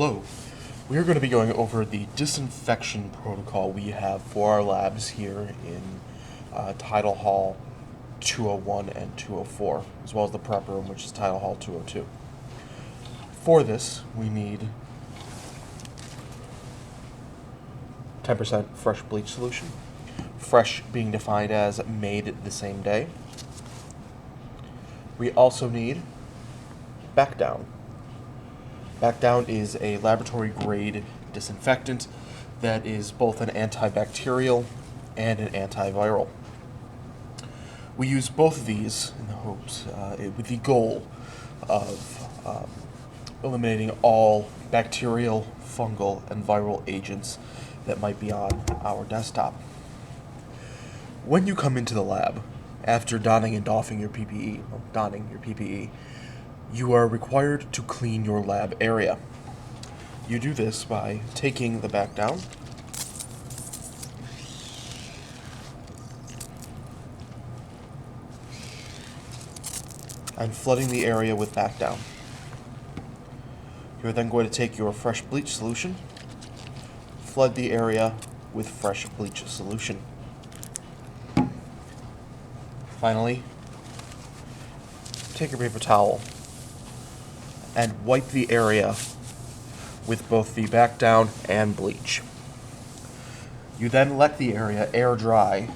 Hello. We are going to be going over the disinfection protocol we have for our labs here in Tidal Hall 201 and 204, as well as the prep room, which is Tidal Hall 202. For this, we need 10% fresh bleach solution. Fresh being defined as made the same day. We also need back down. Back down is a laboratory grade disinfectant that is both an antibacterial and an antiviral. We use both of these in the hopes, with the goal of eliminating all bacterial, fungal, and viral agents that might be on our desktop. When you come into the lab, after donning and doffing your PPE, you are required to clean your lab area. You do this by taking the back down and flooding the area with back down. You're then going to take your fresh bleach solution, flood the area with fresh bleach solution. Finally, take your paper towel and wipe the area with both the back down and bleach. You then let the area air dry